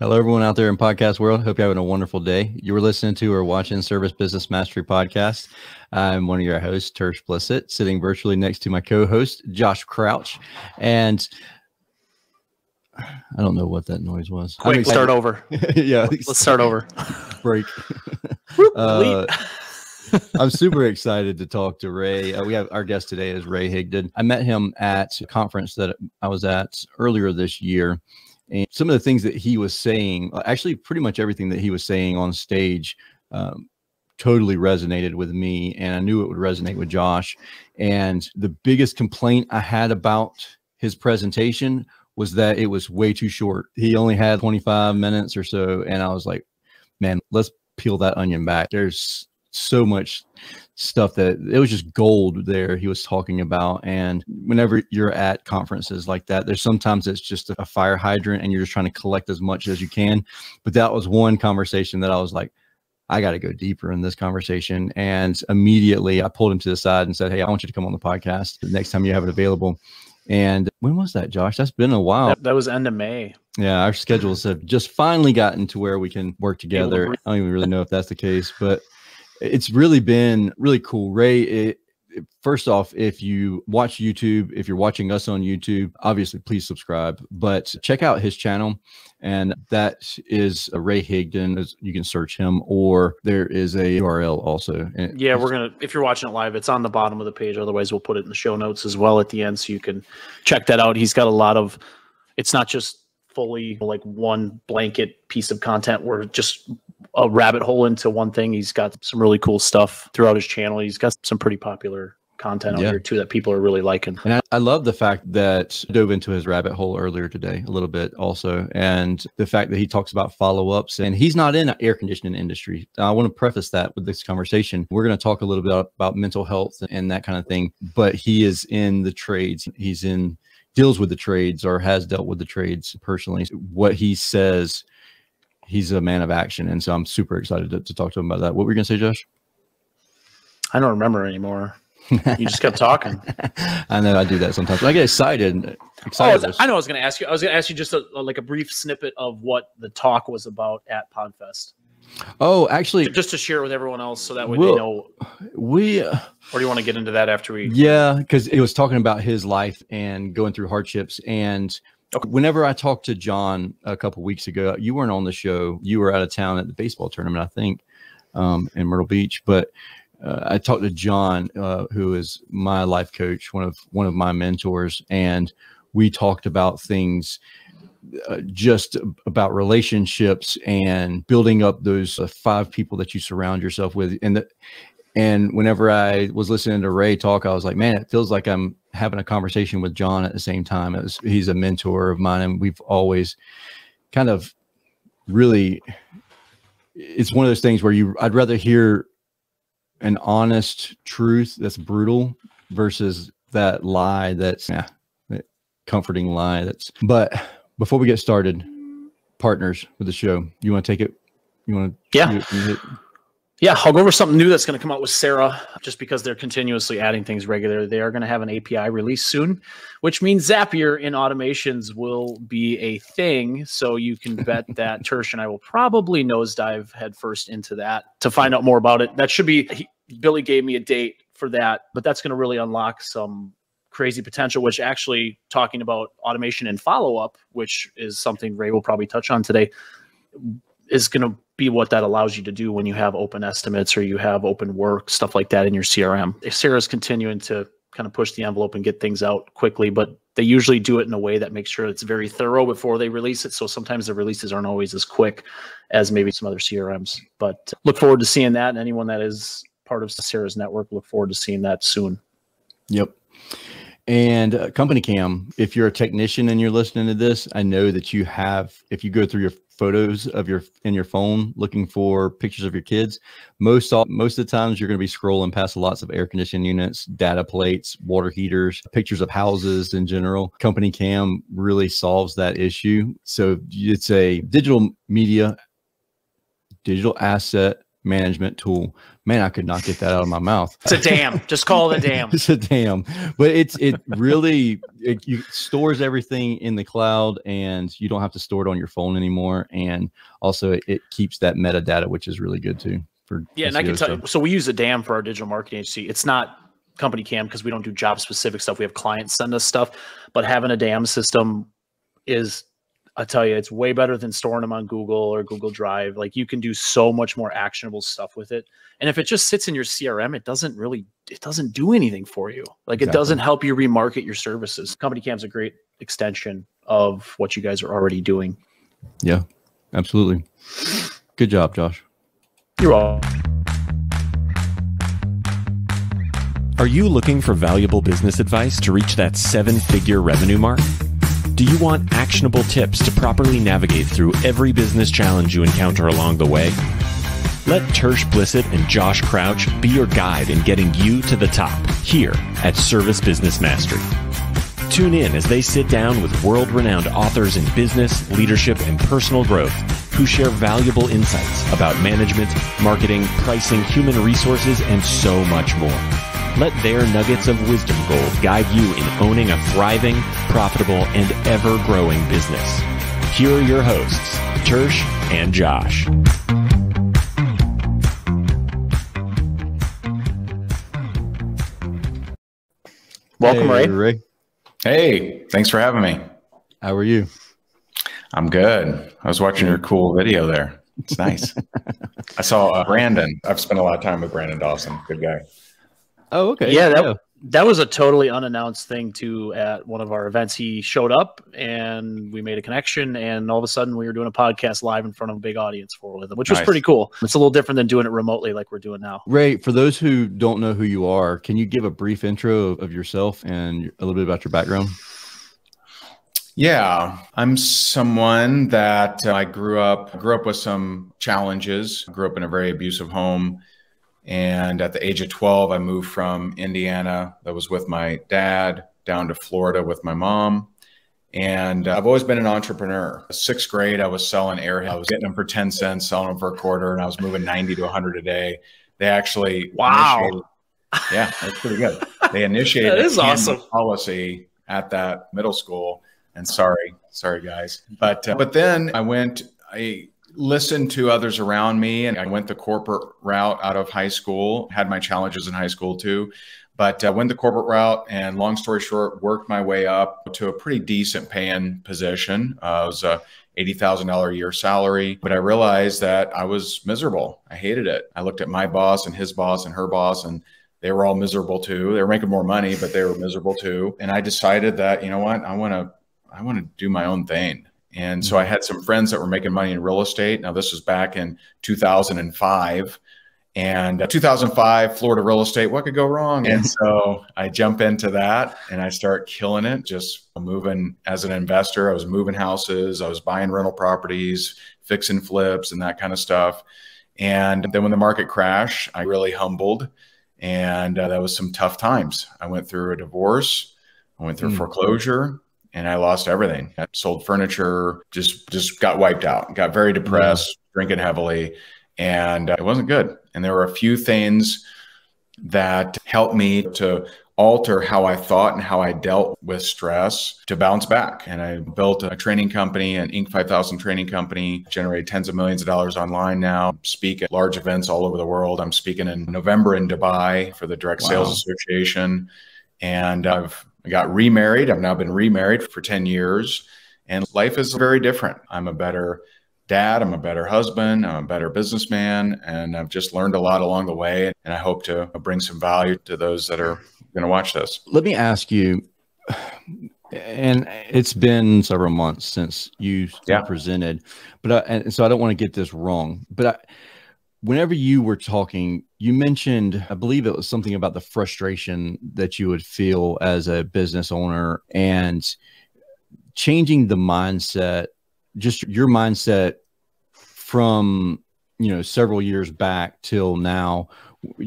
Hello, everyone out there in podcast world. Hope you're having a wonderful day. You were listening to or watching Service Business Mastery Podcast. I'm one of your hosts, Tersh Blissett, sitting virtually next to my co-host, Josh Crouch. And I don't know what that noise was. Wait, start over. Yeah. Let's start over. Break. I'm super excited to talk to Ray. We have our guest today is Ray Higdon. I met him at a conference that I was at earlier this year. And some of the things that he was saying, actually pretty much everything that he was saying on stage totally resonated with me. And I knew it would resonate with Josh. And the biggest complaint I had about his presentation was that it was way too short. He only had 25 minutes or so. And I was like, man, let's peel that onion back. There's so much stuff that it was just gold there he was talking about. And whenever you're at conferences like that, there's sometimes it's just a fire hydrant and you're just trying to collect as much as you can. But that was one conversation that I was like, I got to go deeper in this conversation. And immediately I pulled him to the side and said, hey, I want you to come on the podcast the next time you have it available. And when was that, Josh? That's been a while. That was end of May. Yeah, our schedules have just finally gotten to where we can work together. I don't even really know if that's the case, but it's really been really cool. Ray, first off, if you watch YouTube, if you're watching us on YouTube, obviously please subscribe, but check out his channel. And that is Ray Higdon. You can search him, or there is a URL also. Yeah, if you're watching it live, it's on the bottom of the page. Otherwise, we'll put it in the show notes as well at the end, so you can check that out. He's got a lot of, it's not just fully like one blanket piece of content where just a rabbit hole into one thing. He's got some really cool stuff throughout his channel. He's got some pretty popular content on here too that people are really liking. And I love the fact that I dove into his rabbit hole earlier today a little bit also, and the fact that he talks about follow-ups, and he's not in the air conditioning industry. I want to preface that with this conversation. We're going to talk a little bit about mental health and that kind of thing, but he is in the trades. Deals with the trades or has dealt with the trades personally. What he says, he's a man of action. And so I'm super excited to talk to him about that. What were you going to say, Josh? I don't remember anymore. You just kept talking. I know I do that sometimes. I get excited. I know I was going to ask you. I was going to ask you just like a brief snippet of what the talk was about at PodFest. Oh, actually, just to share with everyone else so that way they know. Or do you want to get into that after we? Yeah, because it was talking about his life and going through hardships. And whenever I talked to John a couple of weeks ago, you weren't on the show. You were out of town at the baseball tournament, I think, in Myrtle Beach. But I talked to John, who is my life coach, one of my mentors, and we talked about things. Just about relationships and building up those 5 people that you surround yourself with. And whenever I was listening to Ray talk, I was like, man, it feels like I'm having a conversation with John at the same time. He's a mentor of mine, and we've always kind of really, it's one of those things where I'd rather hear an honest truth that's brutal versus that lie that comforting lie but before we get started, partners with the show, you want to take it? You want to? Yeah, I'll go over something new that's going to come out with Sarah, just because they're continuously adding things regularly. They are going to have an API release soon, which means Zapier in automations will be a thing. So you can bet that Tersh and I will probably nosedive headfirst into that to find out more about it. That should be, Billy gave me a date for that, but that's going to really unlock some crazy potential, which actually, talking about automation and follow-up, which is something Ray will probably touch on today, is going to be what that allows you to do when you have open estimates or you have open work, stuff like that in your CRM. If Sarah's continuing to kind of push the envelope and get things out quickly, but they usually do it in a way that makes sure it's very thorough before they release it. So sometimes the releases aren't always as quick as maybe some other CRMs, but look forward to seeing that. And anyone that is part of Sarah's network, look forward to seeing that soon. Yep. And Company Cam, if you're a technician and you're listening to this, I know that you have, if you go through your photos of in your phone looking for pictures of your kids, most of the times you're going to be scrolling past lots of air conditioning units, data plates, water heaters, pictures of houses in general. Company Cam really solves that issue. So it's a digital asset management tool Man, I could not get that out of my mouth. It's a dam. Just call it a dam. It's a dam. But it really you stores everything in the cloud, and you don't have to store it on your phone anymore. And also it keeps that metadata, which is really good too. Yeah, and I can tell you, so we use a dam for our digital marketing agency. It's not company cam because we don't do job specific stuff. We have clients send us stuff, but having a dam system is, I tell you, it's way better than storing them on Google or Google Drive. Like, you can do so much more actionable stuff with it. And if it just sits in your CRM, it doesn't do anything for you. Like, It doesn't help you remarket your services. Company Cam's a great extension of what you guys are already doing. Yeah, absolutely. Good job, Josh. You're all. Are you looking for valuable business advice to reach that 7-figure revenue mark? Do you want actionable tips to properly navigate through every business challenge you encounter along the way? Let Tersh Blissett and Josh Crouch be your guide in getting you to the top here at Service Business Mastery. Tune in as they sit down with world-renowned authors in business, leadership, and personal growth who share valuable insights about management, marketing, pricing, human resources, and so much more. Let their nuggets of wisdom gold guide you in owning a thriving, profitable, and ever-growing business. Here are your hosts, Tersh and Josh. Welcome, Hey, Ray. Ray. Hey, thanks for having me. How are you? I'm good. I was watching your cool video there. It's nice. I saw Brandon. I've spent a lot of time with Brandon Dawson. Good guy. Oh, okay. Yeah, that was a totally unannounced thing too at one of our events. He showed up and we made a connection, and all of a sudden we were doing a podcast live in front of a big audience with him, which was pretty cool. It's a little different than doing it remotely like we're doing now. Ray, for those who don't know who you are, can you give a brief intro of yourself and a little bit about your background? Yeah, I'm someone that I grew up with some challenges. I grew up in a very abusive home. And at the age of 12, I moved from Indiana, that was with my dad, down to Florida with my mom. And I've always been an entrepreneur. 6th grade, I was selling airheads. I was getting them for 10 cents, selling them for a quarter, and I was moving 90 to 100 a day. They actually Yeah, that's pretty good. They initiated that is awesome policy at that middle school. And sorry guys. But then I listened to others around me, and I went the corporate route out of high school. Had my challenges in high school too, but went the corporate route, and long story short, worked my way up to a pretty decent paying position. It was a $80,000 a year salary, but I realized that I was miserable. I hated it. I looked at my boss and his boss and her boss, and they were all miserable too. They were making more money, but they were miserable too. And I decided that, you know what, I want to do my own thing. And so I had some friends that were making money in real estate. Now, this was back in 2005. And 2005, Florida real estate, what could go wrong? And so I jump into that and I start killing it, just moving as an investor. I was moving houses. I was buying rental properties, fixing flips and that kind of stuff. And then when the market crashed, I really humbled. And that was some tough times. I went through a divorce. I went through foreclosure. And I lost everything. I sold furniture, just got wiped out, got very depressed, drinking heavily, and it wasn't good. And there were a few things that helped me to alter how I thought and how I dealt with stress to bounce back. And I built a training company, an Inc. 5000 training company, generated tens of millions of dollars online now, speak at large events all over the world. I'm speaking in November in Dubai for the Direct Sales Association. And I got remarried. I've now been remarried for 10 years, and life is very different. I'm a better dad. I'm a better husband. I'm a better businessman. And I've just learned a lot along the way. And I hope to bring some value to those that are going to watch this. Let me ask you, and it's been several months since you presented, but and so I don't want to get this wrong, but whenever you were talking, you mentioned, I believe it was something about the frustration that you would feel as a business owner and changing the mindset, just your mindset from, several years back till now,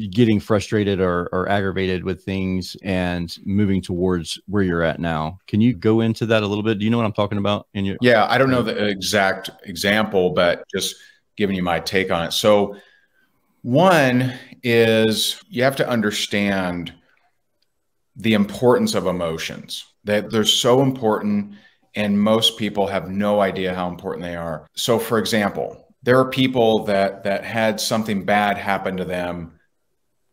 getting frustrated or aggravated with things and moving towards where you're at now. Can you go into that a little bit? Do you know what I'm talking about? Yeah, I don't know the exact example, but just giving you my take on it. So One is you have to understand the importance of emotions, that they're so important, and most people have no idea how important they are. So for example, there are people that had something bad happen to them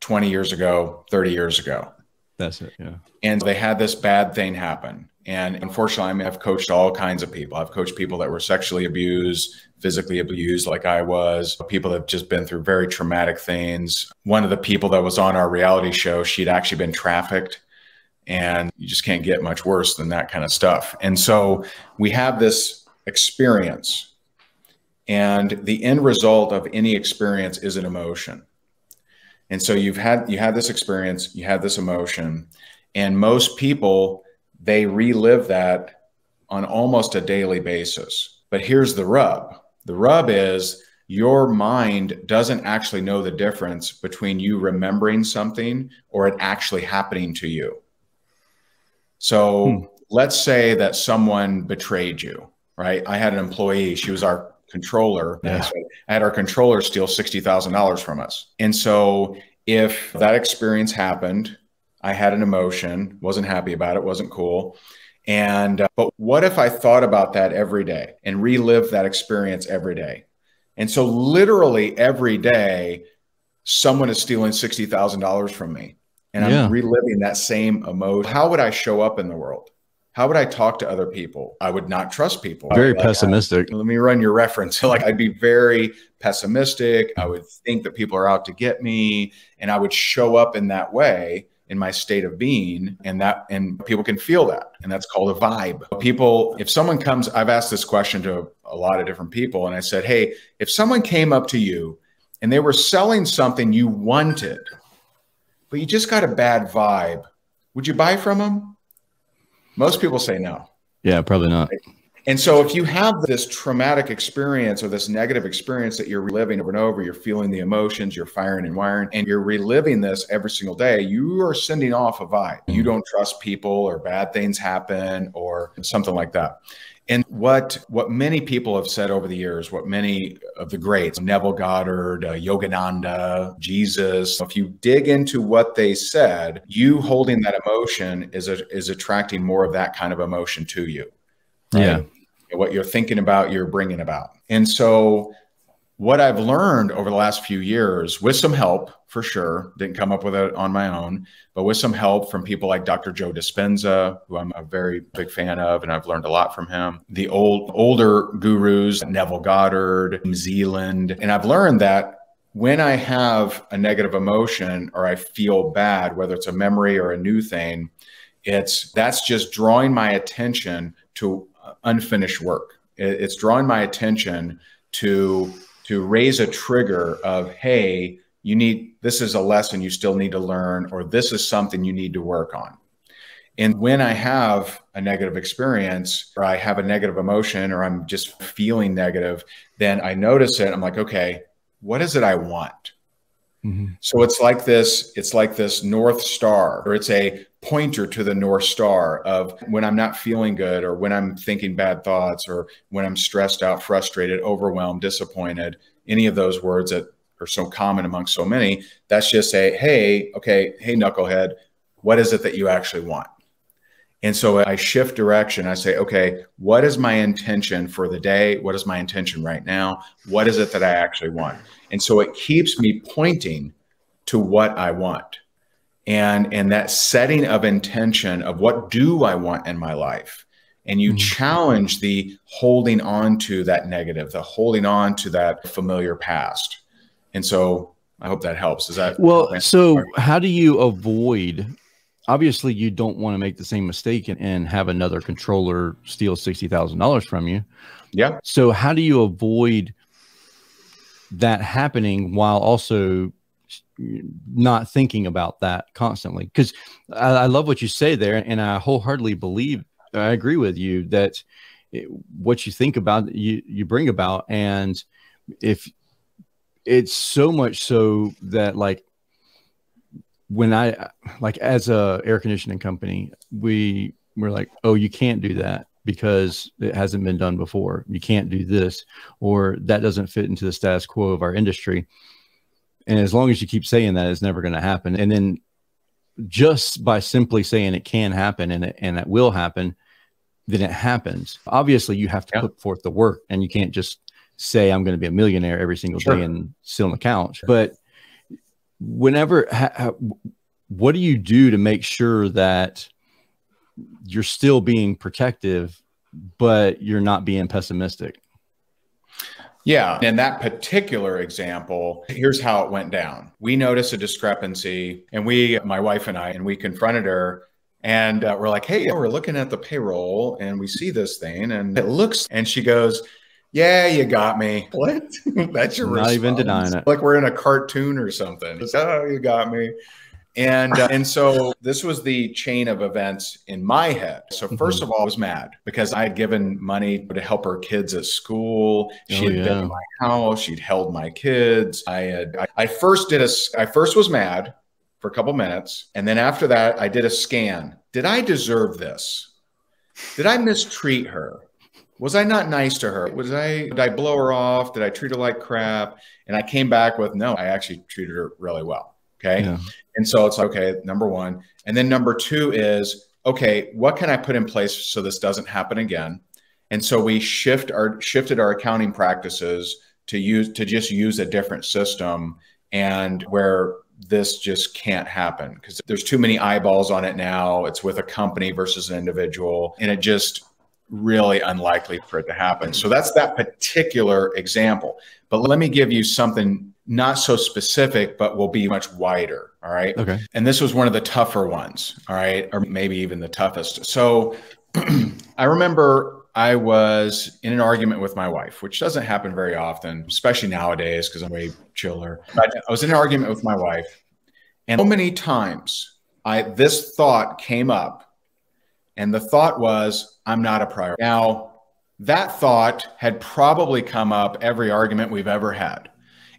20 years ago, 30 years ago. That's it. Yeah. And they had this bad thing happen. And unfortunately, I mean, I've coached all kinds of people. I've coached people that were sexually abused, physically abused like I was, people that have just been through very traumatic things. One of the people that was on our reality show, she'd actually been trafficked. And you just can't get much worse than that kind of stuff. And so we have this experience. And the end result of any experience is an emotion. And so you had this experience, you had this emotion, and most people, they relive that on almost a daily basis. But here's the rub. The rub is your mind doesn't actually know the difference between you remembering something or it actually happening to you. So let's say that someone betrayed you, right? I had an employee, she was our controller. Yeah. So I had our controller steal $60,000 from us. And so if that experience happened, I had an emotion, wasn't happy about it, wasn't cool. And, but what if I thought about that every day and relived that experience every day? And so literally every day, someone is stealing $60,000 from me and I'm reliving that same emotion. How would I show up in the world? How would I talk to other people? I would not trust people. Very pessimistic. Let me run your reference. Like I'd be very pessimistic. I would think that people are out to get me, and I would show up in that way in my state of being, and people can feel that. And that's called a vibe. People, if someone comes, I've asked this question to a lot of different people, and I said, hey, if someone came up to you and they were selling something you wanted, but you just got a bad vibe, would you buy from them? Most people say no. Yeah, probably not. And so if you have this traumatic experience or this negative experience that you're reliving over and over, you're feeling the emotions, you're firing and wiring, and you're reliving this every single day, you are sending off a vibe. You don't trust people, or bad things happen, or something like that. And what many people have said over the years, what many of the greats, Neville Goddard, Yogananda, Jesus, if you dig into what they said, you holding that emotion is attracting more of that kind of emotion to you. Right? Yeah. What you're thinking about, you're bringing about. And so what I've learned over the last few years, with some help, for sure, didn't come up with it on my own, but with some help from people like Dr. Joe Dispenza, who I'm a very big fan of, and I've learned a lot from him. The older gurus, Neville Goddard, New Zealand. And I've learned that when I have a negative emotion or I feel bad, whether it's a memory or a new thing, that's just drawing my attention to unfinished work. It's drawing my attention to raise a trigger of, hey, this is a lesson you still need to learn, or this is something you need to work on. And when I have a negative experience, or I have a negative emotion, or I'm just feeling negative, then I notice it. I'm like, okay, what is it I want? Mm-hmm. So it's like this North Star, or it's a pointer to the North Star of when I'm not feeling good, or when I'm thinking bad thoughts, or when I'm stressed out, frustrated, overwhelmed, disappointed, any of those words that are so common among so many. That's just hey, knucklehead, what is it that you actually want? And so I shift direction. I say, okay, what is my intention for the day? What is my intention right now? What is it that I actually want? And so it keeps me pointing to what I want. And that setting of intention of what do I want in my life? And you challenge the holding on to that negative, the holding on to that familiar past. And so I hope that helps. Is that well? So how do you avoid? Obviously, you don't want to make the same mistake and have another controller steal $60,000 from you. Yeah. So how do you avoid that happening while also not thinking about that constantly? Because I love what you say there, and I wholeheartedly believe, I agree with you that what you think about, you bring about. And if it's so much so that, like, when as a air conditioning company, we're like, oh, you can't do that because it hasn't been done before. You can't do this, or that doesn't fit into the status quo of our industry. And as long as you keep saying that, it's never going to happen. And then just by simply saying it can happen and it will happen, then it happens. Obviously, you have to put forth the work, and you can't just say, I'm going to be a millionaire every single day and sit on the couch. But whenever, what do you do to make sure that you're still being protective, but you're not being pessimistic? Yeah. In that particular example, here's how it went down. We noticed a discrepancy, and my wife and I, and we confronted her, and we're like, hey, we're looking at the payroll and we see this thing and it looks, and she goes, yeah, you got me. What? That's your response. Not even denying it. Like we're in a cartoon or something. It's, oh, you got me. And so this was the chain of events in my head. So first of all, I was mad because I had given money to help her kids at school. She had been in my house. She'd held my kids. I first was mad for a couple minutes. And then after that, I did a scan. Did I deserve this? Did I mistreat her? Was I not nice to her? Did I blow her off? Did I treat her like crap? And I came back with, no, I actually treated her really well. Okay. Yeah. And so it's okay, number one. And then number two is, okay, what can I put in place so this doesn't happen again? And so we shifted our accounting practices to just use a different system, and where this just can't happen because there's too many eyeballs on it now. It's with a company versus an individual, and it just really unlikely for it to happen. So that's that particular example. But let me give you something not so specific, but will be much wider. All right. Okay. And this was one of the tougher ones. All right. Or maybe even the toughest. So I remember I was in an argument with my wife, which doesn't happen very often, especially nowadays, because I'm way chiller. But I was in an argument with my wife, and so many times this thought came up, and the thought was, I'm not a priority. Now, that thought had probably come up every argument we've ever had.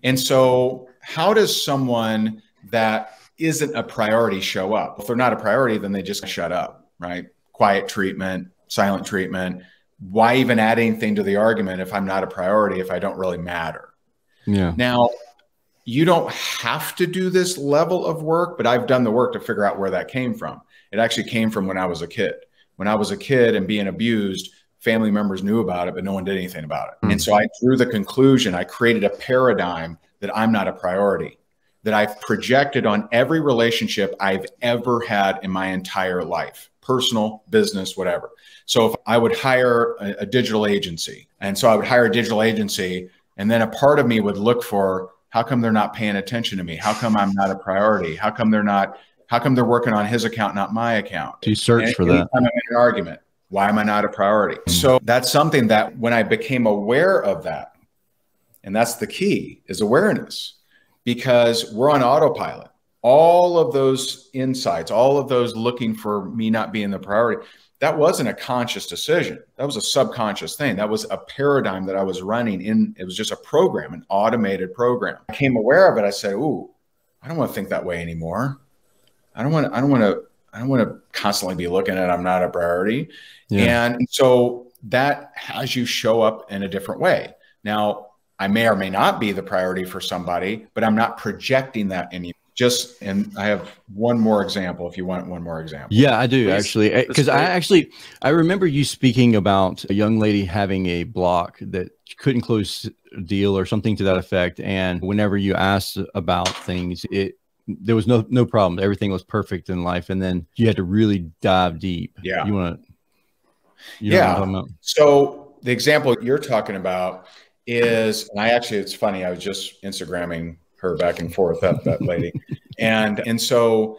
And so how does someone that isn't a priority show up? If they're not a priority, then they just shut up, right? Quiet treatment, silent treatment. Why even add anything to the argument if I'm not a priority, if I don't really matter? Yeah. Now, you don't have to do this level of work, but I've done the work to figure out where that came from. It actually came from when I was a kid. When I was a kid and being abused, family members knew about it, but no one did anything about it. And so I drew the conclusion, I created a paradigm that I'm not a priority, that I've projected on every relationship I've ever had in my entire life, personal, business, whatever. So if I would hire a digital agency, and so I would hire a digital agency, and then a part of me would look for, how come they're not paying attention to me? How come I'm not a priority? How come they're working on his account, not my account? You search for that. I'm in an argument. Why am I not a priority? So that's something that when I became aware of that, and that's the key, is awareness, because we're on autopilot. All of those insights, all of those looking for me not being the priority, that wasn't a conscious decision. That was a subconscious thing. That was a paradigm that I was running in. It was just a program, an automated program. I became aware of it. I said, ooh, I don't want to think that way anymore. I don't want to constantly be looking at, I'm not a priority. Yeah. And so that has you show up in a different way. Now, I may or may not be the priority for somebody, but I'm not projecting that anymore. And I have one more example if you want one more example. Yeah, I do. Please. Actually, because I remember you speaking about a young lady having a block that couldn't close a deal or something to that effect. And whenever you asked about things, there was no problem. Everything was perfect in life. And then you had to really dive deep. Yeah. You know what I'm talking about? So the example you're talking about is, and it's funny, I was just Instagramming her back and forth, that lady. And so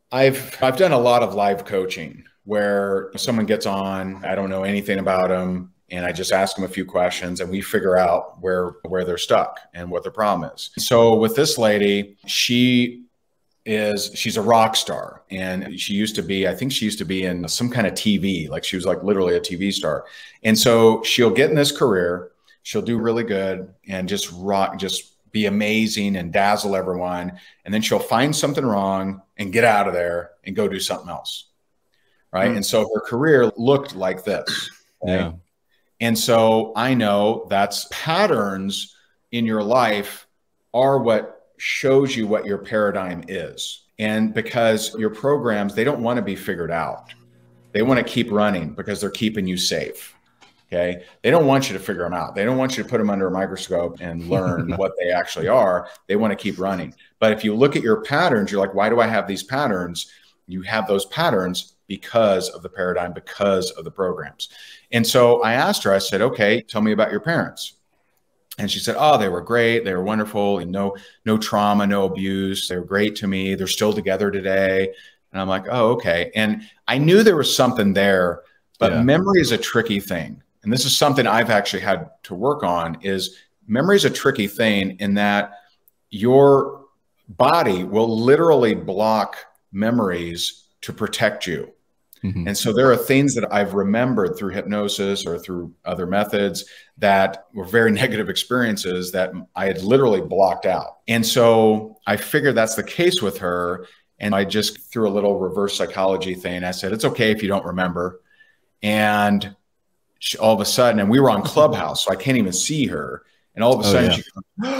I've done a lot of live coaching where someone gets on, I don't know anything about them, and I just ask them a few questions and we figure out where they're stuck and what their problem is. So with this lady, she's a rock star, and she used to be, I think she used to be in some kind of TV, like she was like literally a TV star. And so she'll get in this career, she'll do really good and just be amazing and dazzle everyone. And then she'll find something wrong and get out of there and go do something else. Right. And so her career looked like this. Right? Yeah. And so I know that's patterns in your life are what shows you what your paradigm is. And because your programs, they don't want to be figured out. They want to keep running because they're keeping you safe. Okay. They don't want you to figure them out. They don't want you to put them under a microscope and learn what they actually are. They want to keep running. But if you look at your patterns, you're like, why do I have these patterns? You have those patterns because of the paradigm, because of the programs. And so I asked her, I said, okay, tell me about your parents. And she said, oh, they were great. They were wonderful. And no trauma, no abuse. They were great to me. They're still together today. And I'm like, oh, okay. And I knew there was something there, but memory is a tricky thing. And this is something I've actually had to work on, is memory is a tricky thing in that your body will literally block memories to protect you. Mm-hmm. And so there are things that I've remembered through hypnosis or through other methods that were very negative experiences that I had literally blocked out. And so I figured that's the case with her. And I just threw a little reverse psychology thing. I said, it's okay if you don't remember. And all of a sudden, and we were on Clubhouse, so I can't even see her. And all of a sudden, she goes,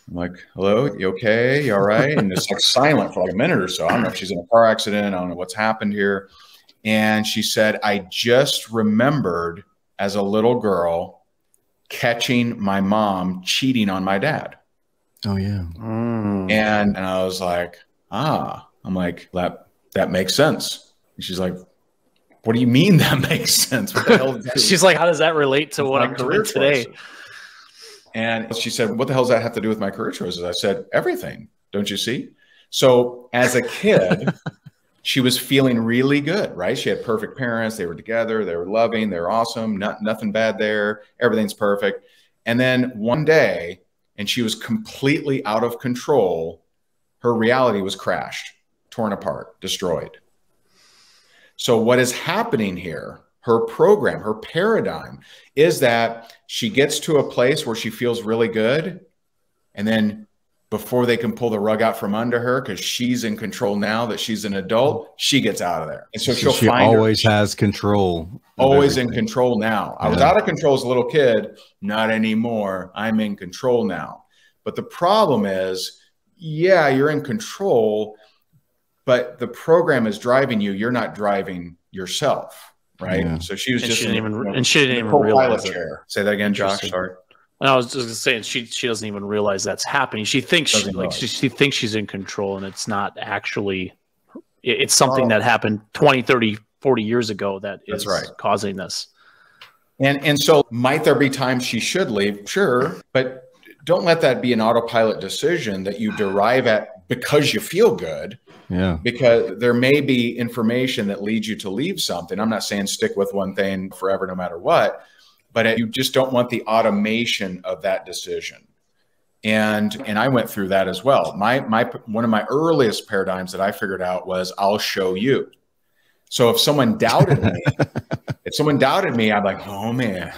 I'm like, hello, you okay? You all right? And it's like silent for like a minute or so. I don't know if she's in a car accident. I don't know what's happened here. And she said, I just remembered as a little girl catching my mom cheating on my dad. Oh, yeah. And I was like, I'm like, that makes sense. And she's like, what do you mean that makes sense? What the hell? She's like, how does that relate to what I'm doing today? And she said, what the hell does that have to do with my career choices? I said, everything. Don't you see? So as a kid, she was feeling really good, right? She had perfect parents. They were together. They were loving. They were awesome. Nothing bad there. Everything's perfect. And then one day, and she was completely out of control, her reality was crashed, torn apart, destroyed. So what is happening here, her program, her paradigm, is that she gets to a place where she feels really good. And then before they can pull the rug out from under her, because she's in control now that she's an adult, she gets out of there. And so she always has control. Always in control now. I was out of control as a little kid. Not anymore. I'm in control now. But the problem is, yeah, you're in control, but the program is driving you. You're not driving yourself, right? Yeah. So she was just she didn't even realize it. Say that again, Josh. Sorry. And I was just saying she doesn't even realize that's happening. She thinks she thinks she's in control, and it's not actually. It's something that happened 20, 30, 40 years ago that is causing this. And so might there be times she should leave? Sure, but don't let that be an autopilot decision that you derive at because you feel good. Yeah. Because there may be information that leads you to leave something. I'm not saying stick with one thing forever, no matter what, but you just don't want the automation of that decision. And I went through that as well. One of my earliest paradigms that I figured out was I'll show you. So if someone doubted me, I'm like, oh man,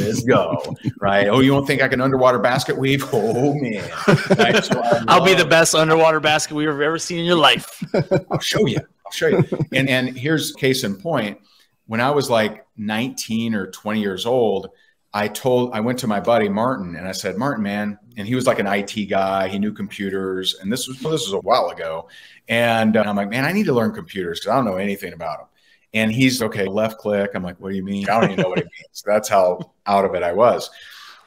let's go. Right. Oh, you don't think I can underwater basket weave? Oh man. Right? So I'll be the best underwater basket weaver you've ever seen in your life. I'll show you. And here's case in point. When I was like 19 or 20 years old, I went to my buddy Martin and I said, Martin, man, and he was like an IT guy. He knew computers, and this was a while ago. And I'm like, man, I need to learn computers because I don't know anything about them. And he's okay, left click. I'm like, what do you mean? I don't even know what it means. That's how out of it I was.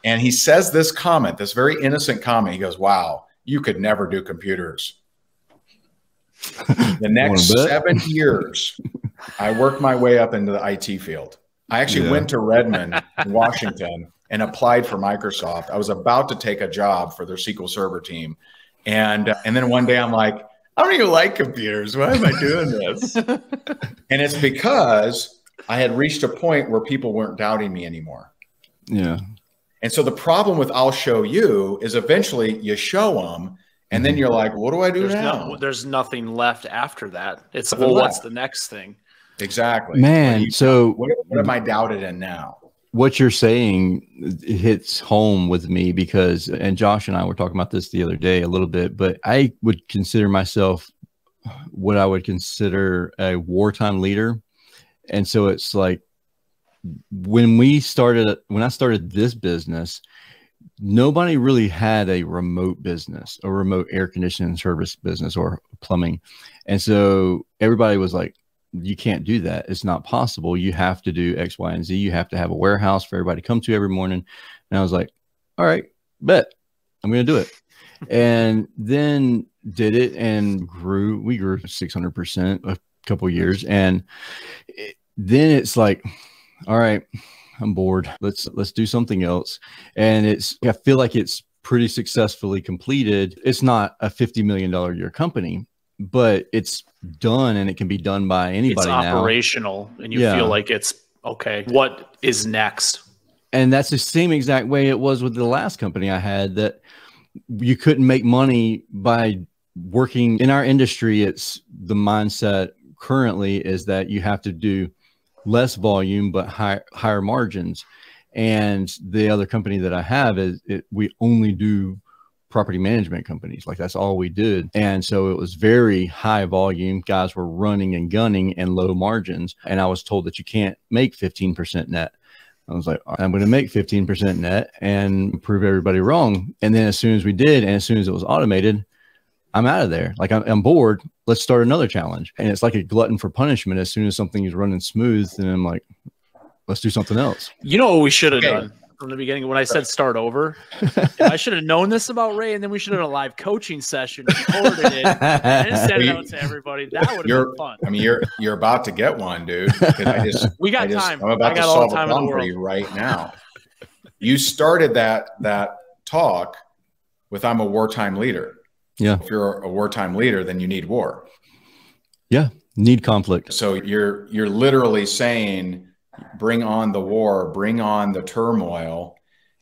And he says this comment, this very innocent comment. He goes, wow, you could never do computers. The next 7 years, I worked my way up into the IT field. I actually went to Redmond, Washington, and applied for Microsoft. I was about to take a job for their SQL Server team. And then one day I'm like, I don't even like computers. Why am I doing this? And it's because I had reached a point where people weren't doubting me anymore. Yeah. And so the problem with I'll show you is eventually you show them, and then you're like, what do I do now? There's nothing left after that. It's what's the next thing? Exactly. Man, so what am I doubted in now? What you're saying hits home with me because, and Josh and I were talking about this the other day a little bit, but I would consider myself what I would consider a wartime leader. And so it's like when I started this business, nobody really had a remote business, a remote air conditioning service business or plumbing. And so everybody was like, you can't do that. It's not possible. You have to do X, Y, and Z. You have to have a warehouse for everybody to come to every morning. And I was like, all right, bet I'm going to do it. And then did it and grew. We grew 600% a couple of years. And then it's like, all right, I'm bored. Let's do something else. And I feel like it's pretty successfully completed. It's not a $50 million a year company, but it's done and it can be done by anybody now. It's operational and you feel like it's okay. What is next? And that's the same exact way it was with the last company I had, that you couldn't make money by working in our industry. It's the mindset currently is that you have to do less volume, but higher margins. And the other company that I have we only do property management companies. Like that's all we did. And so it was very high volume. Guys were running and gunning and low margins. And I was told that you can't make 15% net. I was like, I'm going to make 15% net and prove everybody wrong. And then as soon as we did, and as soon as it was automated, I'm out of there. Like I'm bored. Let's start another challenge. And it's like a glutton for punishment. As soon as something is running smooth, then I'm like, let's do something else. You know what we should have done from the beginning when I said start over? I should have known this about Ray, and then we should have done a live coaching session, recorded it, and sent it out to everybody. That would have been fun. I mean, you're about to get one, dude. We got time. I'm about to solve a problem for you right now. You started that talk with "I'm a wartime leader." Yeah. If you're a wartime leader, then you need war. Yeah. Need conflict. So you're literally saying, bring on the war, bring on the turmoil.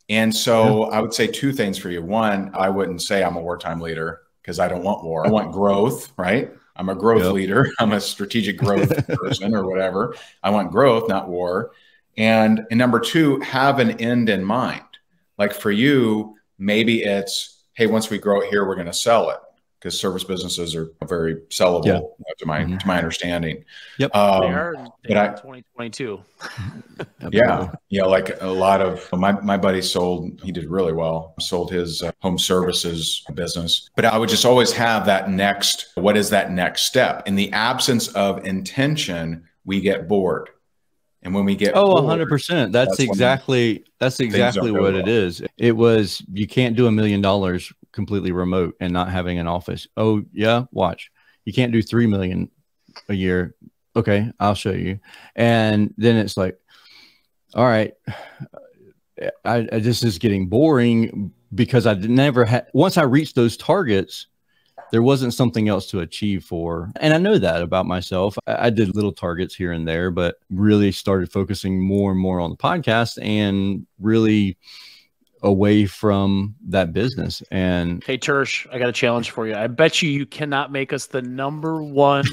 And so I would say two things for you. One, I wouldn't say I'm a wartime leader because I don't want war. I want growth, right? I'm a growth leader. I'm a strategic growth person or whatever. I want growth, not war. And number two, have an end in mind. Like for you, maybe it's, hey, once we grow it here, we're going to sell it, because service businesses are very sellable to my understanding. Yep. They are in 2022. Yeah. Like a lot of my buddy he did really well, sold his home services business. But I would just always have that what is that next step? In the absence of intention, we get bored. And when we get bored, 100%. That's exactly what it is. It was, you can't do $1 million completely remote and not having an office. Oh yeah. Watch. You can't do 3 million a year. Okay. I'll show you. And then it's like, all right, this is getting boring because I never had, once I reached those targets, there wasn't something else to achieve for. And I know that about myself. I did little targets here and there, but really started focusing more and more on the podcast and really away from that business. And hey, Tersh, I got a challenge for you. I bet you cannot make us the #1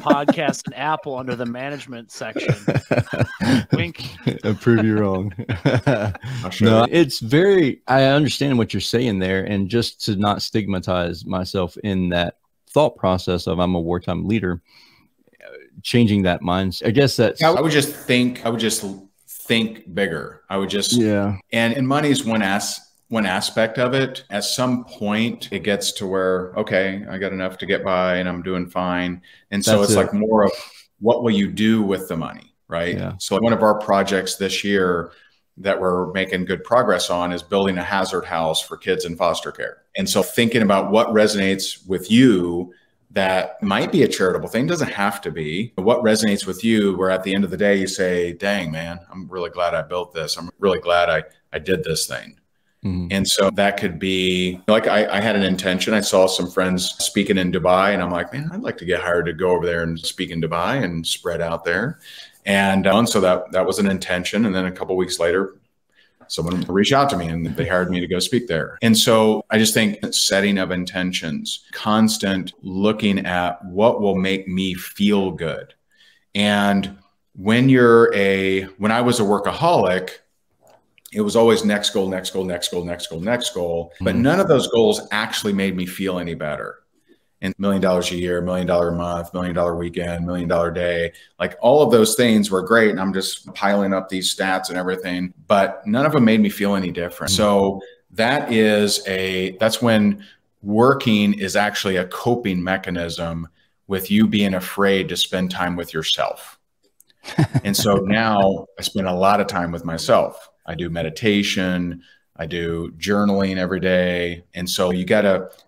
podcast in Apple under the management section. Wink. I'll prove you wrong. No, it's I understand what you're saying there. And just to not stigmatize myself in that thought process of I'm a wartime leader, changing that mindset. I guess that's, I would just think bigger. I would just, and money is one aspect of it. At some point it gets to where, okay, I got enough to get by and I'm doing fine. And so it's like more of what will you do with the money? Right. Yeah. So one of our projects this year that we're making good progress on is building a hazard house for kids in foster care. And so thinking about what resonates with you, that might be a charitable thing, doesn't have to be. What resonates with you, where at the end of the day, you say, dang, man, I'm really glad I built this. I'm really glad I did this thing. Mm-hmm. And so that could be like, I had an intention. I saw some friends speaking in Dubai and I'm like, man, I'd like to get hired to go over there and speak in Dubai and spread out there. And so that was an intention. And then a couple of weeks later, someone reached out to me and they hired me to go speak there. And so I just think setting of intentions, constant looking at what will make me feel good. And when I was a workaholic, it was always next goal, next goal, next goal, next goal, next goal. But none of those goals actually made me feel any better. And $1 million a year, $1 million a month, $1 million weekend, $1 million day, like all of those things were great. And I'm just piling up these stats and everything, but none of them made me feel any different. So that's when working is actually a coping mechanism with you being afraid to spend time with yourself. And so now I spend a lot of time with myself. I do meditation, I do journaling every day. And so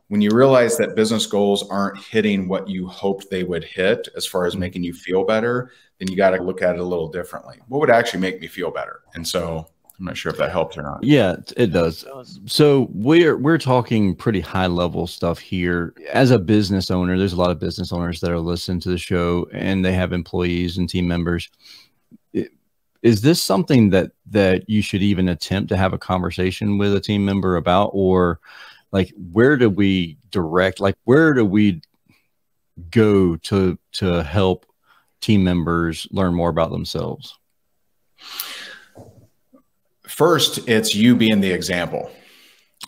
when you realize that business goals aren't hitting what you hoped they would hit as far as making you feel better, then you got to look at it a little differently. What would actually make me feel better? And so I'm not sure if that helps or not. Yeah, it does. So we're talking pretty high level stuff here. As a business owner, there's a lot of business owners that are listening to the show and they have employees and team members. Is this something that you should even attempt to have a conversation with a team member about, or like where do we direct, like where do we go to help team members learn more about themselves? First, it's you being the example.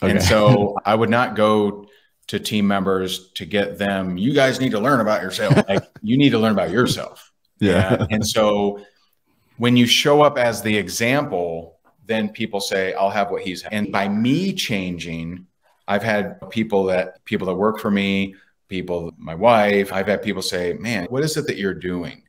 Okay. And so I would not go to team members to get them, you guys need to learn about yourself. Like you need to learn about yourself. Yeah. And so when you show up as the example, then people say, I'll have what he's had. And by me changing, I've had people that work for me, my wife, I've had people say, man, what is it that you're doing?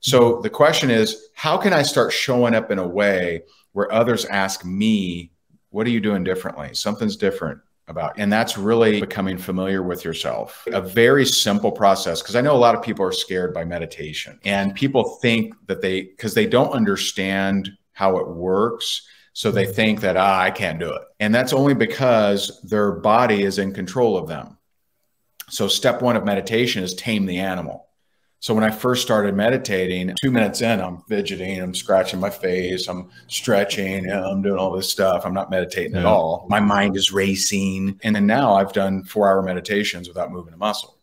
So the question is, how can I start showing up in a way where others ask me, what are you doing differently? Something's different about, and that's really becoming familiar with yourself. A very simple process, because I know a lot of people are scared by meditation, and people think that because they don't understand how it works, so they think that, I can't do it. And that's only because their body is in control of them. So step one of meditation is tame the animal. So when I first started meditating, 2 minutes in, I'm fidgeting, I'm scratching my face, I'm stretching, I'm doing all this stuff. I'm not meditating at all. My mind is racing. And then now I've done 4-hour meditations without moving a muscle.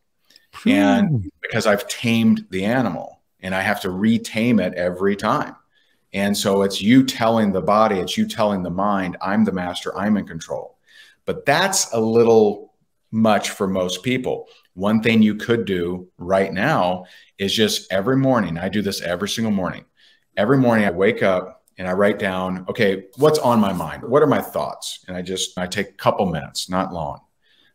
And because I've tamed the animal, and I have to retame it every time. And so it's you telling the body, it's you telling the mind, I'm the master, I'm in control. But that's a little much for most people. One thing you could do right now is just every morning, I do this every single morning. Every morning I wake up and I write down, okay, what's on my mind? What are my thoughts? And I take a couple minutes, not long.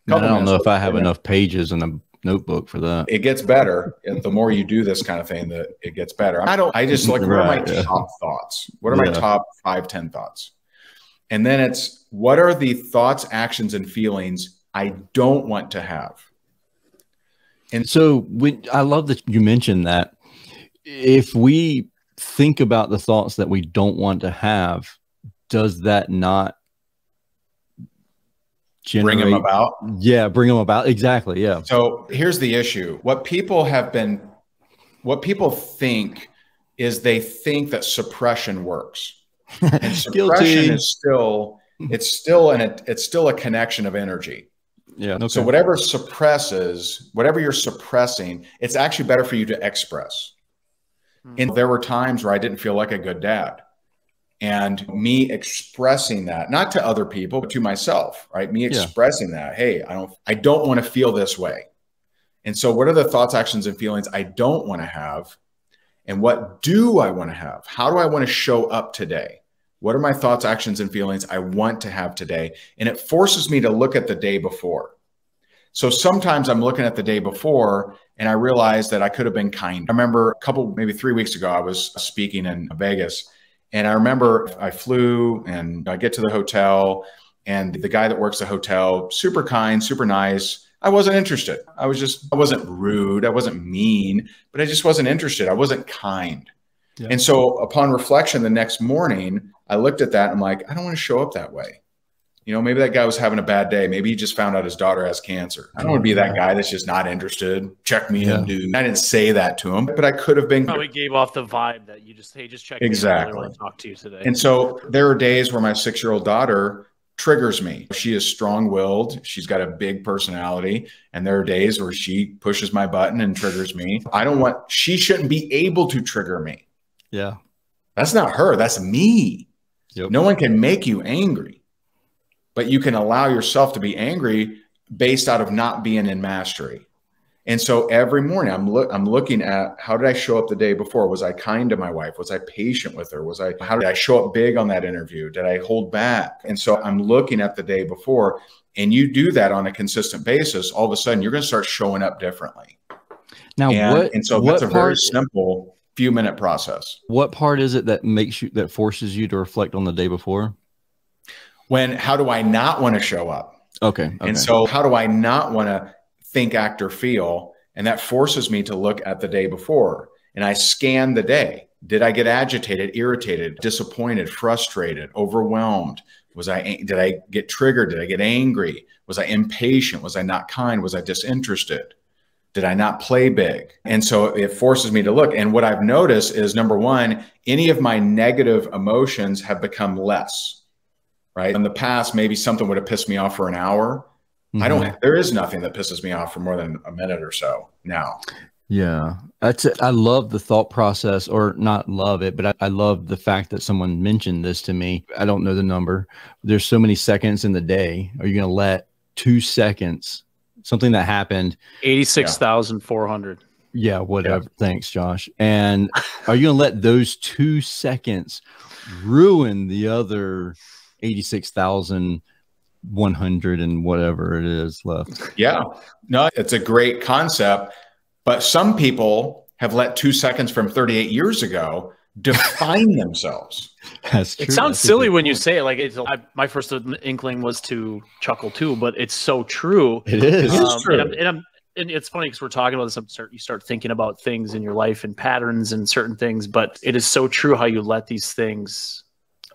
I don't know if I have enough pages in a notebook for that. It gets better. The more you do this kind of thing, that it gets better. I just like, what are my top thoughts? What are my top 5, 10 thoughts? And then it's, what are the thoughts, actions, and feelings I don't want to have? And so I love that you mentioned that. If we think about the thoughts that we don't want to have, does that not bring them about? Yeah, bring them about. Exactly. Yeah. So here's the issue. What people think is they think that suppression works. And suppression is still a connection of energy. Yeah. Okay. So whatever you're suppressing, it's actually better for you to express. And there were times where I didn't feel like a good dad. And me expressing that, not to other people, but to myself, right? Me expressing that, hey, I don't want to feel this way. And so what are the thoughts, actions, and feelings I don't want to have? And what do I want to have? How do I want to show up today? What are my thoughts, actions, and feelings I want to have today? And it forces me to look at the day before. So sometimes I'm looking at the day before and I realize that I could have been kind. I remember maybe 3 weeks ago, I was speaking in Vegas, and I remember I flew and I get to the hotel, and the guy that works the hotel, super kind, super nice. I wasn't interested. I wasn't rude. I wasn't mean, but I just wasn't interested. I wasn't kind. Yeah. And so upon reflection, the next morning, I looked at that and I'm like, I don't want to show up that way. You know, maybe that guy was having a bad day. Maybe he just found out his daughter has cancer. I don't want to be that guy that's just not interested. Check me in, dude. I didn't say that to him, but I could have been. Probably gave off the vibe that you just, hey, just check exactly. me in. I really want to talk to you today. And so there are days where my 6-year-old daughter triggers me. She is strong-willed. She's got a big personality. And there are days where she pushes my button and triggers me. She shouldn't be able to trigger me. Yeah. That's not her. That's me. Yep. No one can make you angry. But you can allow yourself to be angry based out of not being in mastery. And so every morning I'm looking at, how did I show up the day before? Was I kind to my wife? Was I patient with her? How did I show up big on that interview? Did I hold back? And so I'm looking at the day before, and you do that on a consistent basis, all of a sudden you're going to start showing up differently. Now, so that's a very simple few-minute process. What part is it that forces you to reflect on the day before? How do I not want to show up? Okay. And so how do I not want to think, act, or feel? And that forces me to look at the day before, and I scan the day. Did I get agitated, irritated, disappointed, frustrated, overwhelmed? Did I get triggered? Did I get angry? Was I impatient? Was I not kind? Was I disinterested? Did I not play big? And so it forces me to look. And what I've noticed is, number one, any of my negative emotions have become less, right? In the past, maybe something would have pissed me off for an hour. There is nothing that pisses me off for more than a minute or so now. Yeah, that's it. I love the thought process, or not love it, but I love the fact that someone mentioned this to me. I don't know the number. There's so many seconds in the day. Are you going to let 2 seconds, something that happened? 86,400. Yeah, whatever. Yeah. Thanks, Josh. And are you going to let those 2 seconds ruin the other 86,100 and whatever it is left? Yeah, no, it's a great concept. But some people have let 2 seconds from 38 years ago define themselves. That's true. It sounds silly when you say it. Like, my first inkling was to chuckle too, but it's so true. It is. It's true. And it's funny because we're talking about this. You start thinking about things in your life and patterns and certain things, but it is so true how you let these things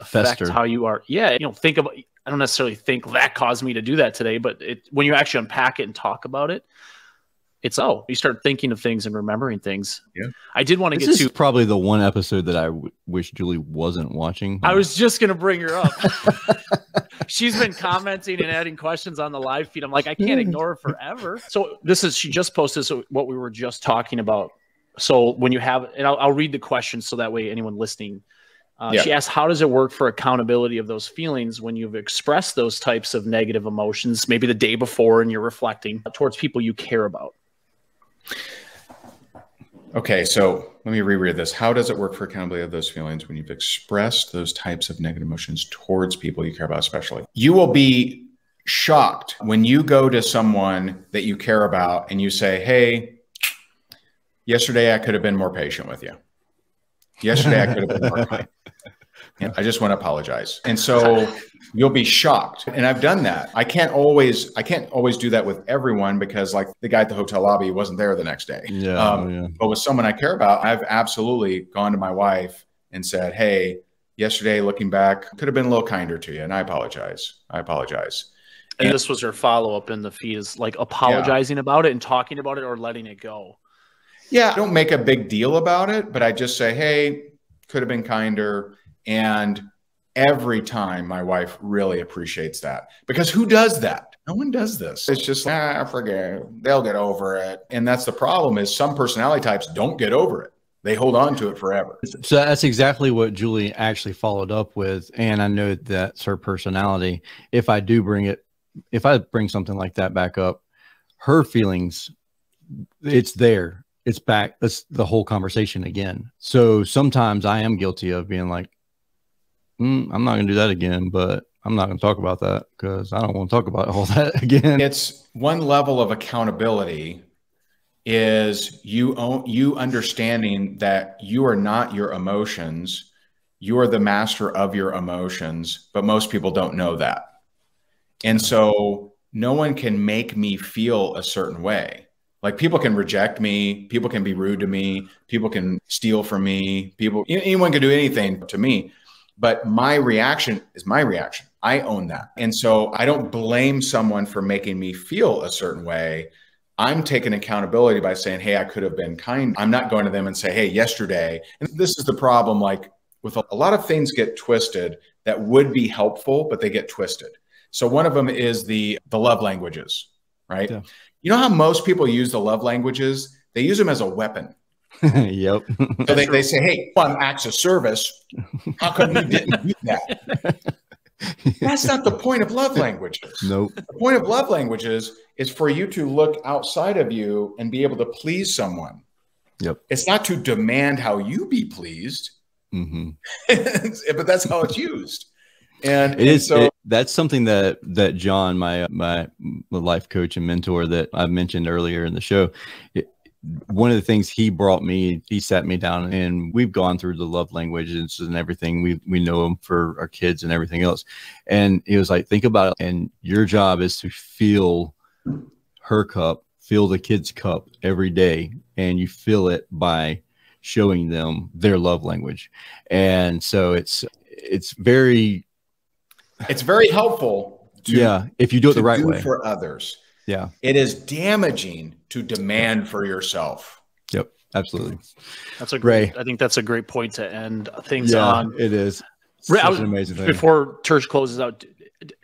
affect how you are. Yeah, think about. I don't necessarily think that caused me to do that today, but when you actually unpack it and talk about it, you start thinking of things and remembering things. Yeah. I did want to This is probably the one episode that I wish Julie wasn't watching. I was just going to bring her up. She's been commenting and adding questions on the live feed. I'm like, I can't ignore her forever. So she just posted what we were just talking about. So when you have, and I'll read the questions so that way anyone listening, she asked, how does it work for accountability of those feelings when you've expressed those types of negative emotions, maybe the day before, and you're reflecting towards people you care about? Okay, so let me reread this. How does it work for accountability of those feelings when you've expressed those types of negative emotions towards people you care about especially? You will be shocked when you go to someone that you care about and you say, hey, yesterday I could have been more patient with you. Yesterday I could have been more kind. I just want to apologize. And so you'll be shocked. And I've done that. I can't always do that with everyone, because like the guy at the hotel lobby wasn't there the next day. But with someone I care about, I've absolutely gone to my wife and said, hey, yesterday, looking back, could have been a little kinder to you. And I apologize. And this was her follow-up in the feed, is like apologizing about it and talking about it, or letting it go. Yeah. I don't make a big deal about it, but I just say, hey, could have been kinder. And every time my wife really appreciates that, because who does that? No one does this. It's just, forget it. They'll get over it. And that's the problem, is some personality types don't get over it. They hold on to it forever. So that's exactly what Julie actually followed up with. And I know that's her personality. If I bring something like that back up, her feelings, it's there. It's back. That's the whole conversation again. So sometimes I am guilty of being like, I'm not going to do that again, but I'm not going to talk about that because I don't want to talk about all that again. It's one level of accountability is you understanding that you are not your emotions. You are the master of your emotions, but most people don't know that. And so no one can make me feel a certain way. Like, people can reject me, people can be rude to me, people can steal from me, anyone can do anything to me. But my reaction is my reaction. I own that. And so I don't blame someone for making me feel a certain way. I'm taking accountability by saying, hey, I could have been kind. I'm not going to them and say, hey, yesterday. And this is the problem. Like, with a lot of things get twisted that would be helpful, but they get twisted. So one of them is the love languages, right? Yeah. You know how most people use the love languages? They use them as a weapon. Yep. So they say, hey, on acts of service, how come you didn't do that? That's not the point of love languages. Nope. The point of love languages is for you to look outside of you and be able to please someone. Yep. It's not to demand how you be pleased, but that's how it's used. And that's something that John, my life coach and mentor that I mentioned earlier in the show, one of the things he sat me down, and we've gone through the love languages and everything. We know them for our kids and everything else. And he was like, think about it. And your job is to fill her cup, fill the kid's cup every day. And you fill it by showing them their love language. And so it's very helpful. If you do it the right way for others. Yeah. It is damaging to demand for yourself. Yep. Absolutely. That's I think that's a great point to end things on. It is. Such an amazing thing. Before Tersh closes out,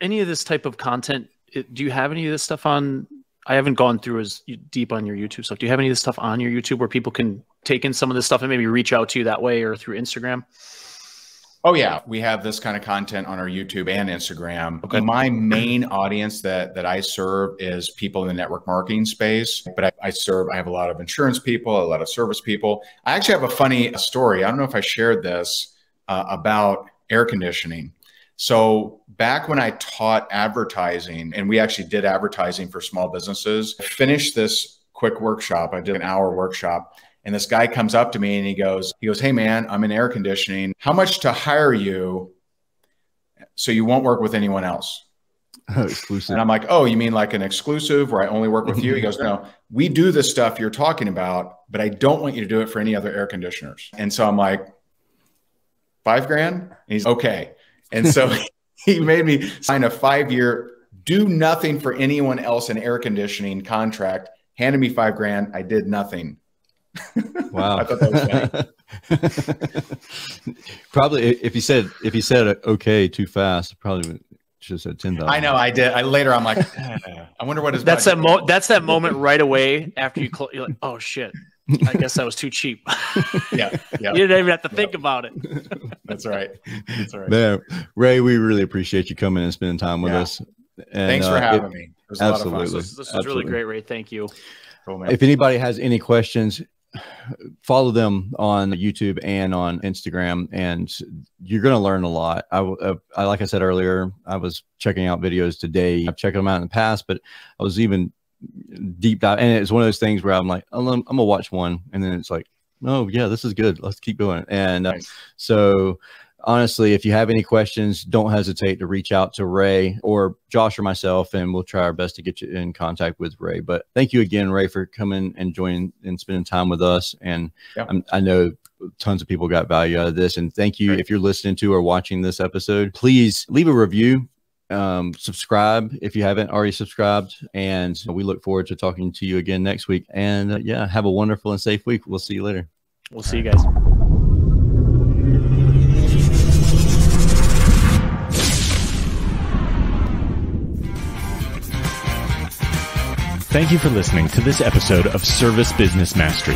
any of this type of content, do you have any of this stuff on? I haven't gone through as deep on your YouTube stuff. Do you have any of this stuff on your YouTube where people can take in some of this stuff and maybe reach out to you that way or through Instagram? Oh yeah, we have this kind of content on our YouTube and Instagram. Okay. My main audience that I serve is people in the network marketing space, but I have a lot of insurance people, a lot of service people. I actually have a funny story. I don't know if I shared this about air conditioning. So back when I taught advertising, and we actually did advertising for small businesses, I finished this quick workshop. I did an hour workshop. And this guy comes up to me and he goes, hey man, I'm in air conditioning. How much to hire you so you won't work with anyone else? Exclusive. And I'm like, oh, you mean like an exclusive where I only work with you? He goes, no, we do the stuff you're talking about, but I don't want you to do it for any other air conditioners. And so I'm like, $5,000? And he's okay. And so he made me sign a 5-year, do nothing for anyone else in air conditioning contract, handed me $5,000. I did nothing. Wow. I thought that was funny. Probably if he said okay too fast, probably should have said 10,000. I know I did. Later I'm like, I wonder what his that's that moment right away after you're like, oh shit, I guess that was too cheap. Yeah. You didn't even have to think about it. That's right. Man, Ray, we really appreciate you coming and spending time with us. And, thanks for having me. It was a lot of fun. This was really great, Ray. Thank you. Cool, man. If anybody has any questions, follow them on YouTube and on Instagram, and you're going to learn a lot. I like I said earlier, I was checking out videos today. I've checked them out in the past, but I was even deep dive, and it's one of those things where I'm like, I'm gonna watch one, and then it's like, oh yeah, this is good. Let's keep going. And nice. So honestly, if you have any questions, don't hesitate to reach out to Ray or Josh or myself, and we'll try our best to get you in contact with Ray. But thank you again, Ray, for coming and joining and spending time with us. And I know tons of people got value out of this. And thank you. If you're listening to or watching this episode, please leave a review, subscribe if you haven't already subscribed. And we look forward to talking to you again next week. And yeah, have a wonderful and safe week. We'll see you later. We'll see you guys. Thank you for listening to this episode of Service Business Mastery.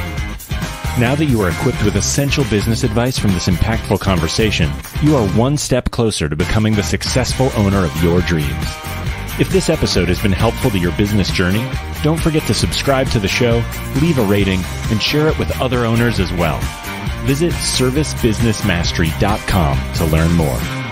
Now that you are equipped with essential business advice from this impactful conversation, you are one step closer to becoming the successful owner of your dreams. If this episode has been helpful to your business journey, don't forget to subscribe to the show, leave a rating, and share it with other owners as well. Visit servicebusinessmastery.com to learn more.